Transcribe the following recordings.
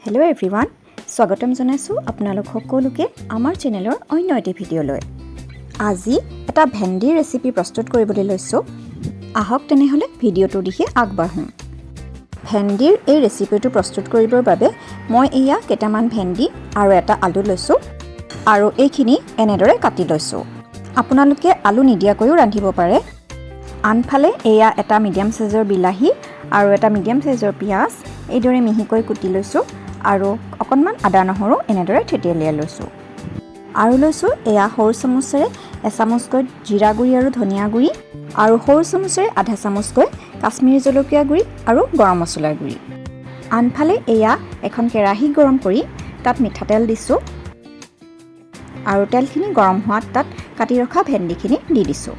Hello' everyone, স্বাগতম জনাইছোঁ আপোনালোক সকলোকে আমাৰ চেনেলৰ অন্য এটি ভিডিঅ'লৈ। আজি এটা ভেন্দিৰ ৰেচিপি প্ৰস্তুত কৰিবলৈ লৈছোঁ। আহক তেনেহ'লে ভিডিঅ'টোৰ দিশে আগবাঢ়োঁ। ভেন্দিৰ এই ৰেচিপিটো প্ৰস্তুত কৰিবৰ বাবে মই এয়া কেইটামান ভেন্দি আৰু এটা আলু লৈছোঁ আৰু এইখিনি এনেদৰে কাটি লৈছোঁ। আপোনালোকে আলু নিদিয়াকৈও ৰান্ধিব পাৰে। আনফালে এয়া এটা মিডিয়াম সাইজৰ বিলাহী আৰু এটা মিডিয়াম সাইজৰ পিঁয়াজ এইদৰে মিহিকৈ কুটি লৈছোঁ আৰু অকণমান আদা নহৰু এনেদৰে থেতেলিয়াই লৈছোঁ। আৰু লৈছোঁ এয়া সৰু চামুচেৰে এচামুচকৈ জিৰা গুড়ি আৰু ধনিয়া গুড়ি আৰু সৰু চামুচেৰে আধা চামুচকৈ কাশ্মীৰী জলকীয়া গুড়ি আৰু গৰম মছলাৰ গুড়ি। আনফালে এয়া এখন কেৰাহী গৰম কৰি তাত মিঠাতেল দিছোঁ আৰু তেলখিনি গৰম হোৱাত তাত কাটি ৰখা ভেন্দিখিনি দি দিছোঁ।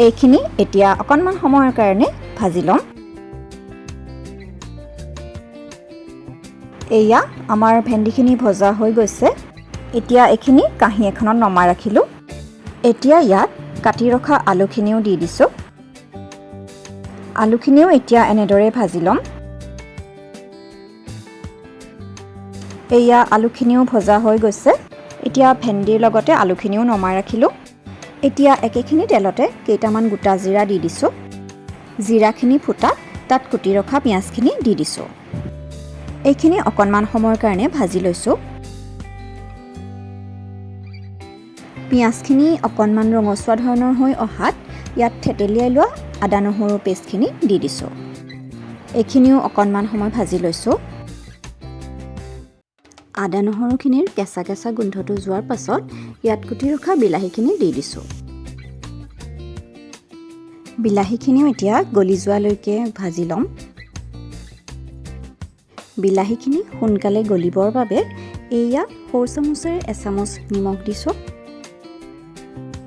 এইখিনি এতিয়া অকণমান সময়ৰ কাৰণে ভাজি ল'ম। এয়া আমাৰ ভেন্দিখিনি ভজা হৈ গৈছে। এতিয়া এইখিনি কাঁহী এখনত নমাই ৰাখিলোঁ। এতিয়া ইয়াত কাটি ৰখা আলুখিনিও দি দিছোঁ। আলুখিনিও এতিয়া এনেদৰে ভাজি ল'ম। এয়া আলুখিনিও ভজা হৈ গৈছে। এতিয়া ভেন্দিৰ লগতে আলুখিনিও নমাই ৰাখিলোঁ। এতিয়া একেখিনি তেলতে কেইটামান গোটা জিৰা দি দিছোঁ। জিৰাখিনি ফুটাত তাত কুটি ৰখা পিঁয়াজখিনি দি দিছোঁ। এইখিনি অকণমান সময়ৰ কাৰণে ভাজি লৈছোঁ। পিঁয়াজখিনি অকণমান ৰঙচুৱা ধৰণৰ হৈ অহাত ইয়াত থেতেলিয়াই লোৱা আদা নহৰু পেষ্টখিনি দি দিছোঁ। এইখিনিও অকণমান সময় ভাজি লৈছোঁ। আদা নহৰুখিনিৰ কেঁচা কেঁচা গোন্ধটো যোৱাৰ পাছত ইয়াত কুটি ৰখা বিলাহীখিনি দি দিছোঁ। বিলাহীখিনিও এতিয়া গলি যোৱালৈকে ভাজি ল'ম। বিলাহীখিনি সোনকালে গলিবৰ বাবে এয়া সৰু চামুচেৰে এচামুচ নিমখ দিছোঁ।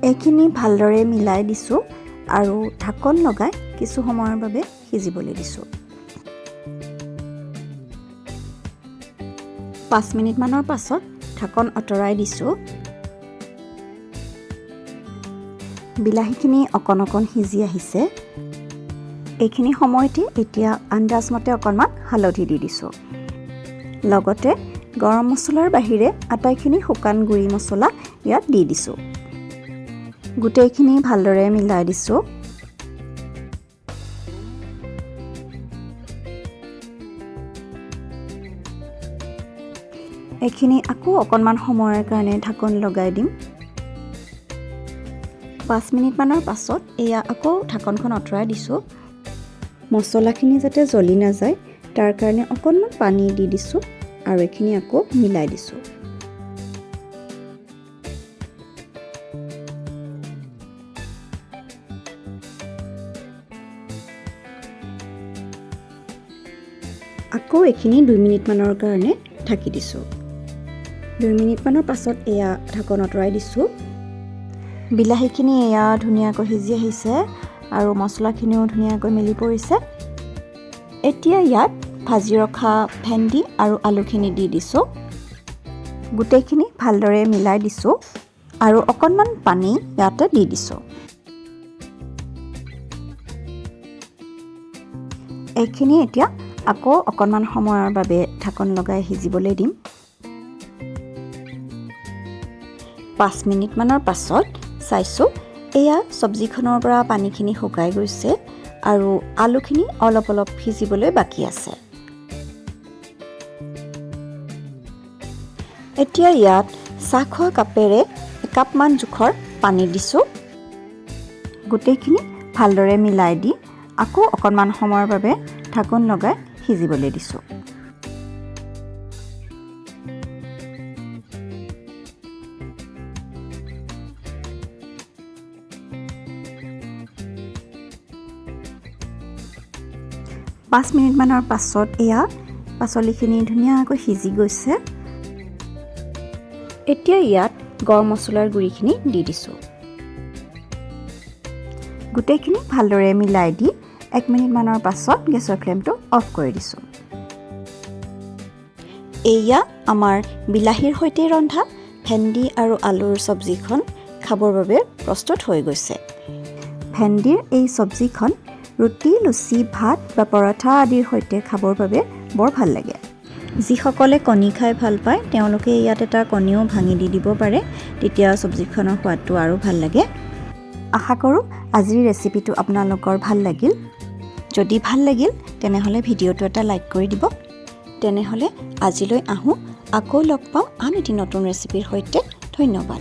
এইখিনি ভালদৰে মিলাই দিছোঁ আৰু ঢাকন লগাই কিছু সময়ৰ বাবে সিজিবলৈ দিছোঁ। 5 মিনিটমানৰ পাছত ঢাকন আঁতৰাই দিছোঁ। বিলাহীখিনি অকণ অকণ সিজি আহিছে। এইখিনি সময়তে এতিয়া আন্দাজমতে অকণমান হালধি দি দিছোঁ। লগতে গৰম মছলাৰ বাহিৰে আটাইখিনি শুকান গুড়ি মছলা ইয়াত দি দিছোঁ। গোটেইখিনি ভালদৰে মিলাই দিছোঁ। এইখিনি আকৌ অকণমান সময়ৰ কাৰণে ঢাকন লগাই দিম। 5 মিনিটমানৰ পাছত এয়া আকৌ ঢাকনখন আঁতৰাই দিছোঁ। মছলাখিনি যাতে জ্বলি নাযায় তাৰ কাৰণে অকণমান পানী দি দিছোঁ আৰু এইখিনি আকৌ মিলাই দিছোঁ। আকৌ এইখিনি 2 মিনিটমানৰ কাৰণে ঢাকি দিছোঁ। 2 মিনিটমানৰ পাছত এয়া ঢাকন আঁতৰাই দিছোঁ। বিলাহীখিনি এয়া ধুনীয়াকৈ সিজি আহিছে আৰু মছলাখিনিও ধুনীয়াকৈ মিলি পৰিছে। এতিয়া ইয়াত ভাজি ৰখা ভেন্দি আৰু আলুখিনি দি দিছোঁ। গোটেইখিনি ভালদৰে মিলাই দিছোঁ আৰু অকণমান পানী ইয়াতে দি দিছোঁ। এইখিনি এতিয়া আকৌ অকণমান সময়ৰ বাবে ঢাকন লগাই সিজিবলৈ দিম। 5 মিনিটমানৰ পাছত চাইছোঁ এয়া চব্জিখনৰ পৰা পানীখিনি শুকাই গৈছে আৰু আলুখিনি অলপ অলপ সিজিবলৈ বাকী আছে। এতিয়া ইয়াত চাহ খোৱা কাপেৰে একাপমান জোখৰ পানী দিছোঁ। গোটেইখিনি ভালদৰে মিলাই দি আকৌ অকণমান সময়ৰ বাবে ঢাকন লগাই সিজিবলৈ দিছোঁ। পাঁচ মিনিটমানৰ পাছত এয়া পাচলিখিনি ধুনীয়াকৈ সিজি গৈছে। এতিয়া ইয়াত গৰম মছলাৰ গুড়িখিনি দি দিছোঁ। গোটেইখিনি ভালদৰে মিলাই দি 1 মিনিটমানৰ পাছত গেছৰ ফ্লেমটো অফ কৰি দিছোঁ। এয়া আমাৰ বিলাহীৰ সৈতে ৰন্ধা ভেন্দি আৰু আলুৰ চব্জিখন খাবৰ বাবে প্ৰস্তুত হৈ গৈছে। ভেন্দিৰ এই চব্জিখন ৰুটি, লুচি, ভাত বা পৰঠা আদিৰ সৈতে খাবৰ বাবে বৰ ভাল লাগে। যিসকলে কণী খাই ভাল পায় তেওঁলোকে ইয়াত এটা কণীও ভাঙি দি দিব পাৰে, তেতিয়া চব্জিখনৰ সোৱাদটো আৰু ভাল লাগে। আশা কৰোঁ আজিৰ ৰেচিপিটো আপোনালোকৰ ভাল লাগিল। যদি ভাল লাগিল তেনেহ'লে ভিডিঅ'টো এটা লাইক কৰি দিব। তেনেহ'লে আজিলৈ আহোঁ, আকৌ লগ পাওঁ আন এটি নতুন ৰেচিপিৰ সৈতে। ধন্যবাদ।